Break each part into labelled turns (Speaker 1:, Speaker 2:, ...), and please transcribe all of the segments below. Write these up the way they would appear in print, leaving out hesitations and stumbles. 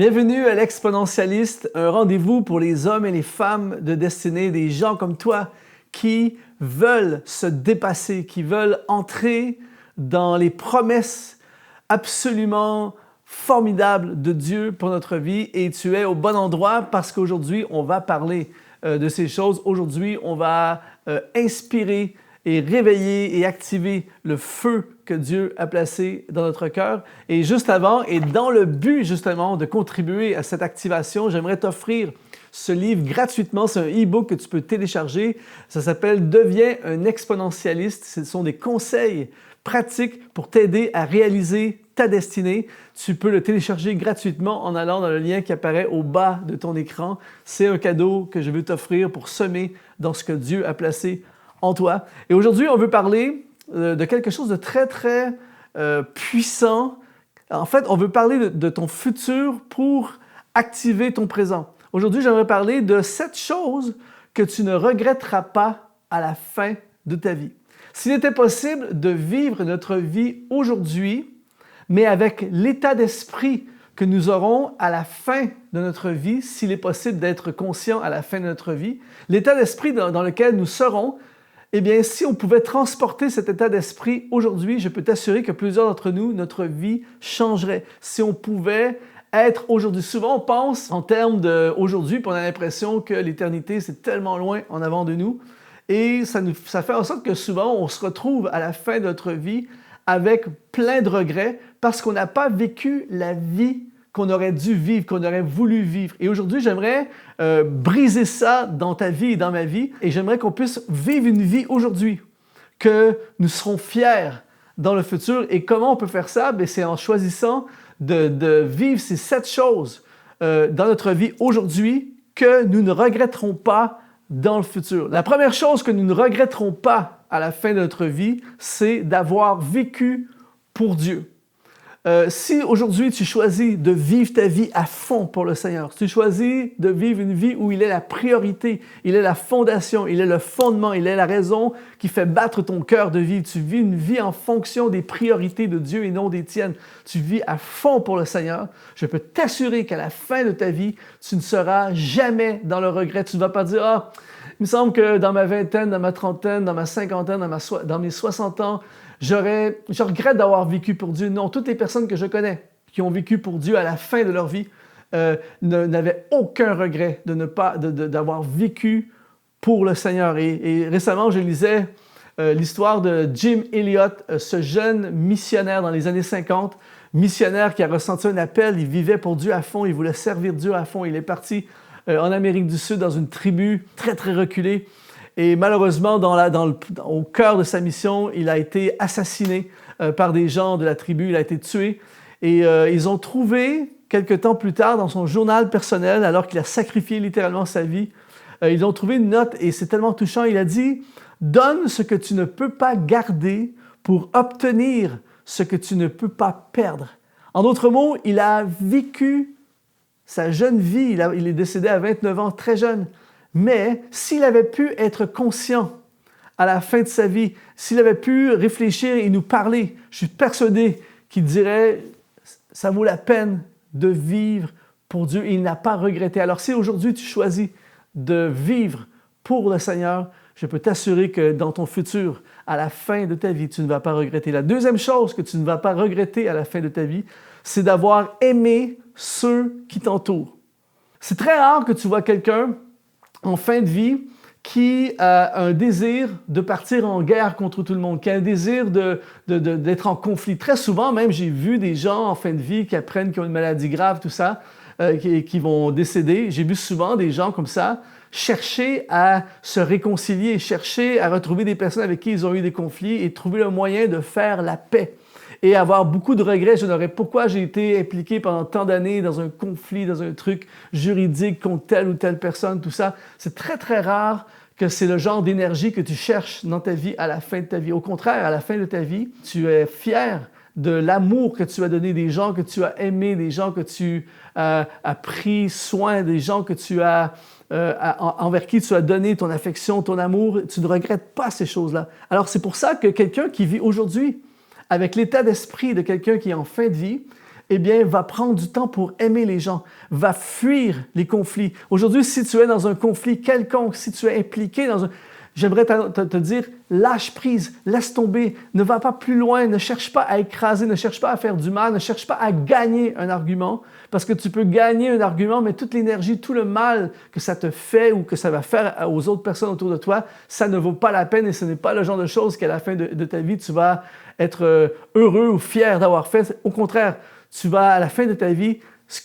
Speaker 1: Bienvenue à l'Exponentialiste, un rendez-vous pour les hommes et les femmes de destinée, des gens comme toi qui veulent se dépasser, qui veulent entrer dans les promesses absolument formidables de Dieu pour notre vie. Et tu es au bon endroit parce qu'aujourd'hui, on va parler de ces choses. Aujourd'hui, on va inspirer et réveiller et activer le feu que Dieu a placé dans notre cœur. Et juste avant, et dans le but justement de contribuer à cette activation, j'aimerais t'offrir ce livre gratuitement. C'est un e-book que tu peux télécharger. Ça s'appelle « Deviens un exponentialiste ». Ce sont des conseils pratiques pour t'aider à réaliser ta destinée. Tu peux le télécharger gratuitement en allant dans le lien qui apparaît au bas de ton écran. C'est un cadeau que je veux t'offrir pour semer dans ce que Dieu a placé en toi. Et aujourd'hui, on veut parler de quelque chose de très, très puissant. En fait, on veut parler de ton futur pour activer ton présent. Aujourd'hui, j'aimerais parler de 7 choses que tu ne regretteras pas à la fin de ta vie. S'il était possible de vivre notre vie aujourd'hui, mais avec l'état d'esprit que nous aurons à la fin de notre vie, s'il est possible d'être conscient à la fin de notre vie, l'état d'esprit dans lequel nous serons, eh bien, si on pouvait transporter cet état d'esprit aujourd'hui, je peux t'assurer que plusieurs d'entre nous, notre vie changerait. Si on pouvait être aujourd'hui. Souvent, on pense en termes d'aujourd'hui, puis on a l'impression que l'éternité, c'est tellement loin en avant de nous. Et ça fait en sorte que souvent, on se retrouve à la fin de notre vie avec plein de regrets parce qu'on n'a pas vécu la vie qu'on aurait dû vivre, qu'on aurait voulu vivre. Et aujourd'hui, j'aimerais briser ça dans ta vie et dans ma vie, et j'aimerais qu'on puisse vivre une vie aujourd'hui, que nous serons fiers dans le futur. Et comment on peut faire ça? Bien, c'est en choisissant de vivre ces 7 choses dans notre vie aujourd'hui que nous ne regretterons pas dans le futur. La première chose que nous ne regretterons pas à la fin de notre vie, c'est d'avoir vécu pour Dieu. Si aujourd'hui tu choisis de vivre ta vie à fond pour le Seigneur, si tu choisis de vivre une vie où il est la priorité, il est la fondation, il est le fondement, il est la raison qui fait battre ton cœur de vivre, tu vis une vie en fonction des priorités de Dieu et non des tiennes, tu vis à fond pour le Seigneur, je peux t'assurer qu'à la fin de ta vie, tu ne seras jamais dans le regret. Tu ne vas pas dire « Ah, il me semble que dans ma vingtaine, dans ma trentaine, dans ma cinquantaine, dans mes 60 ans, je regrette d'avoir vécu pour Dieu. » Non, toutes les personnes que je connais qui ont vécu pour Dieu à la fin de leur vie n'avaient aucun regret d'avoir vécu pour le Seigneur. Et récemment, je lisais l'histoire de Jim Elliot, ce jeune missionnaire dans les années 50, missionnaire qui a ressenti un appel, il vivait pour Dieu à fond, il voulait servir Dieu à fond. Il est parti en Amérique du Sud dans une tribu très, très reculée. Et malheureusement, au cœur de sa mission, il a été assassiné par des gens de la tribu, il a été tué. Et ils ont trouvé, quelque temps plus tard, dans son journal personnel, alors qu'il a sacrifié littéralement sa vie, ils ont trouvé une note et c'est tellement touchant. Il a dit « Donne ce que tu ne peux pas garder pour obtenir ce que tu ne peux pas perdre. » En d'autres mots, il a vécu sa jeune vie, il est décédé à 29 ans, très jeune. Mais s'il avait pu être conscient à la fin de sa vie, s'il avait pu réfléchir et nous parler, je suis persuadé qu'il dirait « ça vaut la peine de vivre pour Dieu » et il n'a pas regretté. Alors si aujourd'hui tu choisis de vivre pour le Seigneur, je peux t'assurer que dans ton futur, à la fin de ta vie, tu ne vas pas regretter. La deuxième chose que tu ne vas pas regretter à la fin de ta vie, c'est d'avoir aimé ceux qui t'entourent. C'est très rare que tu vois quelqu'un en fin de vie qui a un désir de partir en guerre contre tout le monde, qui a un désir d'être en conflit. Très souvent, même, j'ai vu des gens en fin de vie qui apprennent qu'ils ont une maladie grave, tout ça, qui vont décéder. J'ai vu souvent des gens comme ça chercher à se réconcilier, chercher à retrouver des personnes avec qui ils ont eu des conflits et trouver le moyen de faire la paix. Et avoir beaucoup de regrets. Pourquoi j'ai été impliqué pendant tant d'années dans un conflit, dans un truc juridique contre telle ou telle personne, tout ça. C'est très, très rare que c'est le genre d'énergie que tu cherches dans ta vie à la fin de ta vie. Au contraire, à la fin de ta vie, tu es fier de l'amour que tu as donné, des gens que tu as aimés, des gens que tu as pris soin, des gens que tu as envers qui tu as donné ton affection, ton amour. Tu ne regrettes pas ces choses-là. Alors, c'est pour ça que quelqu'un qui vit aujourd'hui avec l'état d'esprit de quelqu'un qui est en fin de vie, eh bien, va prendre du temps pour aimer les gens, va fuir les conflits. Aujourd'hui, si tu es dans un conflit quelconque, si tu es impliqué dans un... J'aimerais te dire, lâche prise, laisse tomber, ne va pas plus loin, ne cherche pas à écraser, ne cherche pas à faire du mal, ne cherche pas à gagner un argument, parce que tu peux gagner un argument, mais toute l'énergie, tout le mal que ça te fait ou que ça va faire aux autres personnes autour de toi, ça ne vaut pas la peine et ce n'est pas le genre de choses qu'à la fin de ta vie, tu vas être heureux ou fier d'avoir fait. Au contraire, tu vas, à la fin de ta vie, ce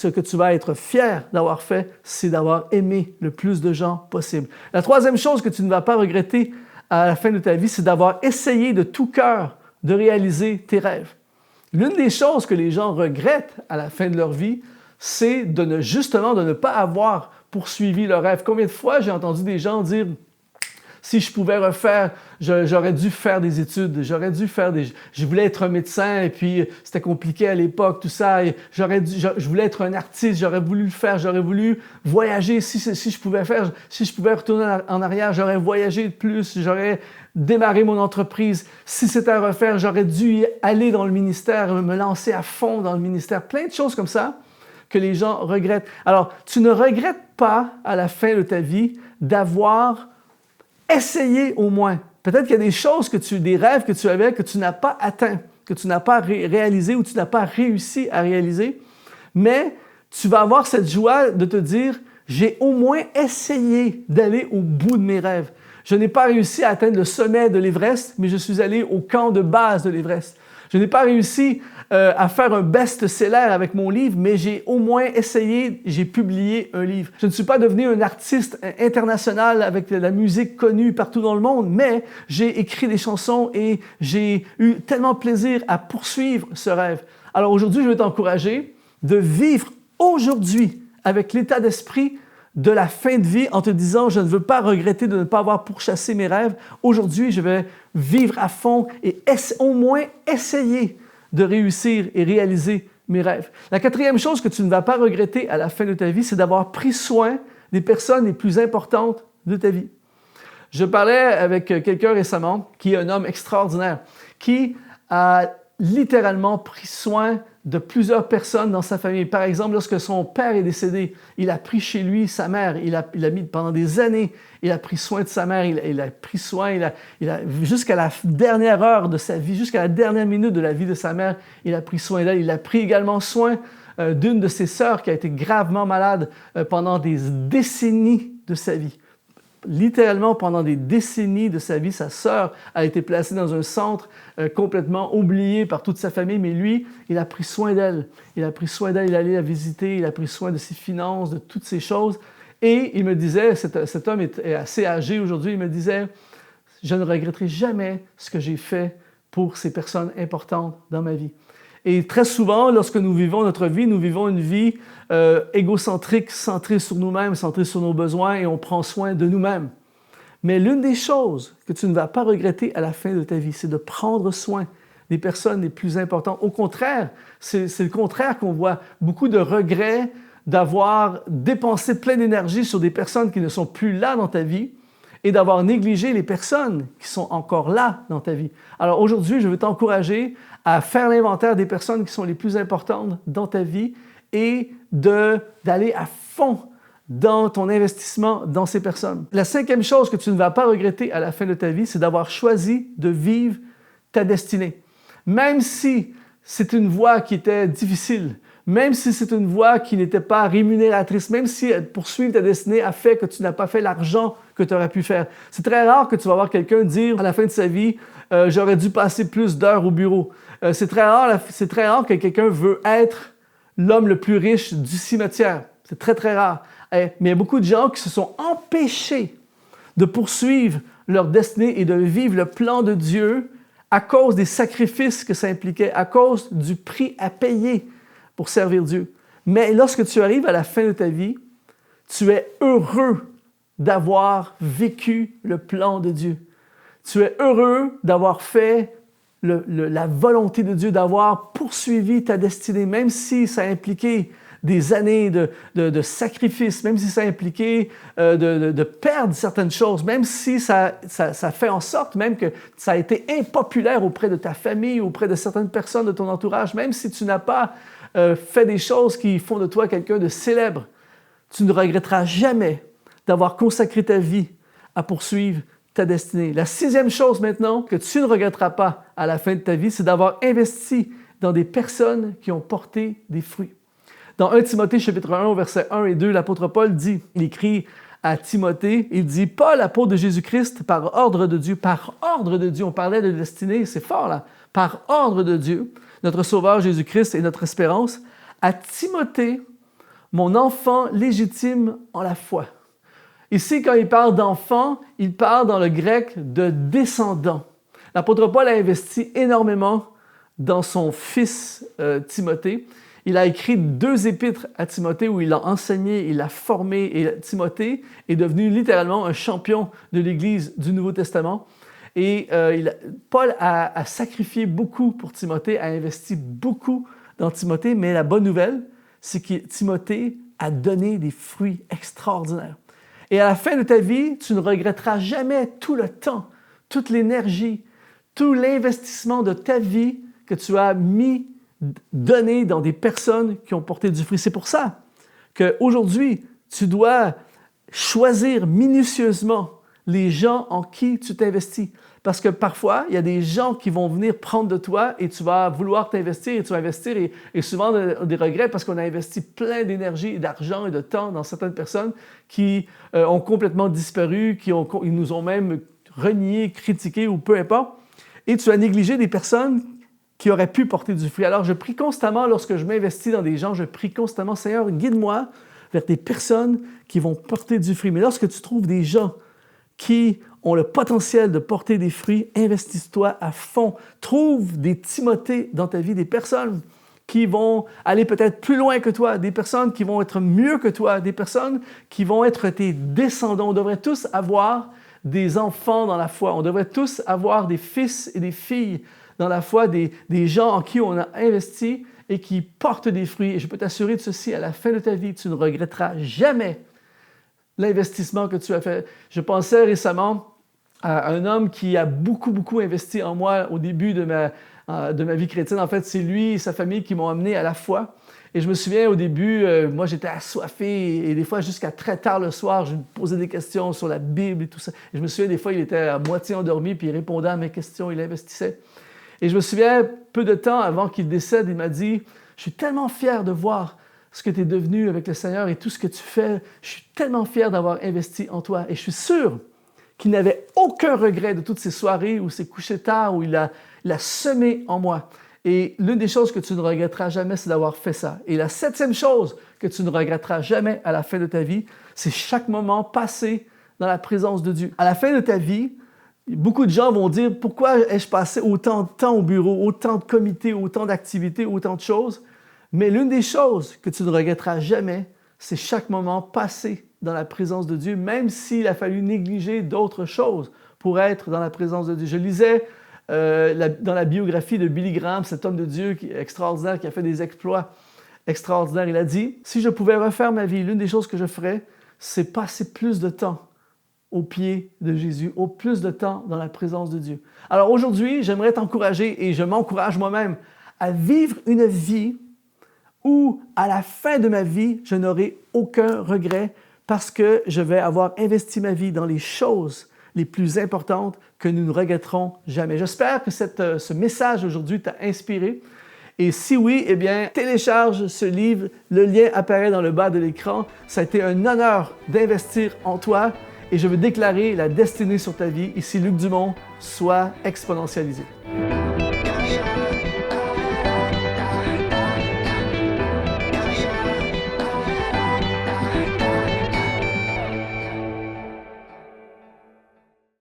Speaker 1: que tu vas être fier d'avoir fait, c'est d'avoir aimé le plus de gens possible. La troisième chose que tu ne vas pas regretter à la fin de ta vie, c'est d'avoir essayé de tout cœur de réaliser tes rêves. L'une des choses que les gens regrettent à la fin de leur vie, c'est justement de ne pas avoir poursuivi leur rêve. Combien de fois j'ai entendu des gens dire si je pouvais refaire, j'aurais dû faire des études, je voulais être un médecin et puis c'était compliqué à l'époque, tout ça. Et je voulais être un artiste, j'aurais voulu le faire, j'aurais voulu voyager. Si je pouvais retourner en arrière, j'aurais voyagé plus, j'aurais démarré mon entreprise. Si c'était à refaire, j'aurais dû aller dans le ministère, me lancer à fond dans le ministère. Plein de choses comme ça que les gens regrettent. Alors, tu ne regrettes pas à la fin de ta vie d'avoir essayez au moins. Peut-être qu'il y a des choses des rêves que tu avais que tu n'as pas atteints, que tu n'as pas réalisé ou tu n'as pas réussi à réaliser, mais tu vas avoir cette joie de te dire, j'ai au moins essayé d'aller au bout de mes rêves. Je n'ai pas réussi à atteindre le sommet de l'Everest, mais je suis allé au camp de base de l'Everest. Je n'ai pas réussi à faire un best-seller avec mon livre, mais j'ai au moins essayé, j'ai publié un livre. Je ne suis pas devenu un artiste international avec de la musique connue partout dans le monde, mais j'ai écrit des chansons et j'ai eu tellement plaisir à poursuivre ce rêve. Alors aujourd'hui, je vais t'encourager de vivre aujourd'hui avec l'état d'esprit de la fin de vie en te disant, je ne veux pas regretter de ne pas avoir pourchassé mes rêves. Aujourd'hui, je vais vivre à fond et au moins essayer de réussir et réaliser mes rêves. La quatrième chose que tu ne vas pas regretter à la fin de ta vie, c'est d'avoir pris soin des personnes les plus importantes de ta vie. Je parlais avec quelqu'un récemment qui est un homme extraordinaire, qui a littéralement pris soin de plusieurs personnes dans sa famille. Par exemple, lorsque son père est décédé, il a pris chez lui sa mère. Il a mis pendant des années, il a pris soin de sa mère. Il a pris soin, jusqu'à la dernière heure de sa vie, jusqu'à la dernière minute de la vie de sa mère, il a pris soin d'elle. Il a pris également soin d'une de ses sœurs qui a été gravement malade pendant des décennies de sa vie. Littéralement, pendant des décennies de sa vie, sa sœur a été placée dans un centre complètement oublié par toute sa famille, mais lui, il a pris soin d'elle. Il a pris soin d'elle, il allait la visiter, il a pris soin de ses finances, de toutes ces choses. Et il me disait, cet homme est assez âgé aujourd'hui, il me disait, je ne regretterai jamais ce que j'ai fait pour ces personnes importantes dans ma vie. Et très souvent, lorsque nous vivons notre vie, nous vivons une vie égocentrique, centrée sur nous-mêmes, centrée sur nos besoins et on prend soin de nous-mêmes. Mais l'une des choses que tu ne vas pas regretter à la fin de ta vie, c'est de prendre soin des personnes les plus importantes. Au contraire, c'est le contraire qu'on voit. Beaucoup de regrets d'avoir dépensé plein d'énergie sur des personnes qui ne sont plus là dans ta vie et d'avoir négligé les personnes qui sont encore là dans ta vie. Alors aujourd'hui, je veux t'encourager à faire l'inventaire des personnes qui sont les plus importantes dans ta vie et d'aller à fond dans ton investissement dans ces personnes. La cinquième chose que tu ne vas pas regretter à la fin de ta vie, c'est d'avoir choisi de vivre ta destinée. Même si c'est une voie qui était difficile, même si c'est une voie qui n'était pas rémunératrice, même si poursuivre ta destinée a fait que tu n'as pas fait l'argent que tu aurais pu faire. C'est très rare que tu vas voir quelqu'un dire à la fin de sa vie « j'aurais dû passer plus d'heures au bureau ». C'est très rare que quelqu'un veut être l'homme le plus riche du cimetière. C'est très, très rare. Mais il y a beaucoup de gens qui se sont empêchés de poursuivre leur destinée et de vivre le plan de Dieu à cause des sacrifices que ça impliquait, à cause du prix à payer pour servir Dieu. Mais lorsque tu arrives à la fin de ta vie, tu es heureux d'avoir vécu le plan de Dieu. Tu es heureux d'avoir fait la volonté de Dieu, d'avoir poursuivi ta destinée, même si ça a impliqué des années de sacrifice, même si ça a impliqué de perdre certaines choses, même si ça fait en sorte même que ça a été impopulaire auprès de ta famille, auprès de certaines personnes de ton entourage, même si tu n'as pas fait des choses qui font de toi quelqu'un de célèbre, tu ne regretteras jamais d'avoir consacré ta vie à poursuivre ta destinée. La sixième chose maintenant que tu ne regretteras pas à la fin de ta vie, c'est d'avoir investi dans des personnes qui ont porté des fruits. Dans 1 Timothée chapitre 1, versets 1 et 2, l'apôtre Paul dit, il écrit à Timothée, il dit « Paul, apôtre de Jésus-Christ, par ordre de Dieu », on parlait de destinée, c'est fort là, par ordre de Dieu, notre Sauveur Jésus-Christ et notre espérance, à Timothée, mon enfant légitime en la foi. Ici, quand il parle d'enfant, il parle dans le grec de descendant. L'apôtre Paul a investi énormément dans son fils Timothée. Il a écrit 2 épîtres à Timothée où il l'a enseigné, il l'a formé, et Timothée est devenu littéralement un champion de l'Église du Nouveau Testament. Et Paul a sacrifié beaucoup pour Timothée, a investi beaucoup dans Timothée, mais la bonne nouvelle, c'est que Timothée a donné des fruits extraordinaires. Et à la fin de ta vie, tu ne regretteras jamais tout le temps, toute l'énergie, tout l'investissement de ta vie que tu as donné dans des personnes qui ont porté du fruit. C'est pour ça qu'aujourd'hui, tu dois choisir minutieusement les gens en qui tu t'investis. Parce que parfois, il y a des gens qui vont venir prendre de toi et tu vas vouloir t'investir et tu vas investir et souvent des regrets parce qu'on a investi plein d'énergie, d'argent et de temps dans certaines personnes qui ont complètement disparu, ils nous ont même reniés, critiqués ou peu importe. Et tu as négligé des personnes qui auraient pu porter du fruit. Alors, je prie constamment, lorsque je m'investis dans des gens, je prie constamment, Seigneur, guide-moi vers des personnes qui vont porter du fruit. Mais lorsque tu trouves des gens qui ont le potentiel de porter des fruits, investis-toi à fond. Trouve des Timothées dans ta vie, des personnes qui vont aller peut-être plus loin que toi, des personnes qui vont être mieux que toi, des personnes qui vont être tes descendants. On devrait tous avoir des enfants dans la foi. On devrait tous avoir des fils et des filles dans la foi, des gens en qui on a investi et qui portent des fruits. Et je peux t'assurer de ceci, à la fin de ta vie, tu ne regretteras jamais l'investissement que tu as fait. Je pensais récemment à un homme qui a beaucoup investi en moi au début de ma vie chrétienne. En fait, c'est lui et sa famille qui m'ont amené à la foi. Et je me souviens au début, moi j'étais assoiffé et des fois jusqu'à très tard le soir, je me posais des questions sur la Bible et tout ça. Et je me souviens des fois, il était à moitié endormi puis il répondait à mes questions, il investissait. Et je me souviens, peu de temps avant qu'il décède, il m'a dit « Je suis tellement fier de voir ce que tu es devenu avec le Seigneur et tout ce que tu fais. Je suis tellement fier d'avoir investi en toi. » Et je suis sûr qu'il n'avait aucun regret de toutes ces soirées où s'est couché tard, où il a semé en moi. Et l'une des choses que tu ne regretteras jamais, c'est d'avoir fait ça. Et la 7e chose que tu ne regretteras jamais à la fin de ta vie, c'est chaque moment passé dans la présence de Dieu. À la fin de ta vie, beaucoup de gens vont dire « Pourquoi ai-je passé autant de temps au bureau, autant de comités, autant d'activités, autant de choses? » Mais l'une des choses que tu ne regretteras jamais, c'est chaque moment passé dans la présence de Dieu, même s'il a fallu négliger d'autres choses pour être dans la présence de Dieu. Je lisais dans la biographie de Billy Graham, cet homme de Dieu qui est extraordinaire, qui a fait des exploits extraordinaires. Il a dit, si je pouvais refaire ma vie, l'une des choses que je ferais, c'est passer plus de temps aux pieds de Jésus, au plus de temps dans la présence de Dieu. Alors aujourd'hui, j'aimerais t'encourager, et je m'encourage moi-même, à vivre une vie où, à la fin de ma vie, je n'aurai aucun regret parce que je vais avoir investi ma vie dans les choses les plus importantes que nous ne regretterons jamais. J'espère que ce message aujourd'hui t'a inspiré. Et si oui, eh bien, télécharge ce livre. Le lien apparaît dans le bas de l'écran. Ça a été un honneur d'investir en toi et je veux déclarer la destinée sur ta vie. Ici Luc Dumont, sois exponentialisé.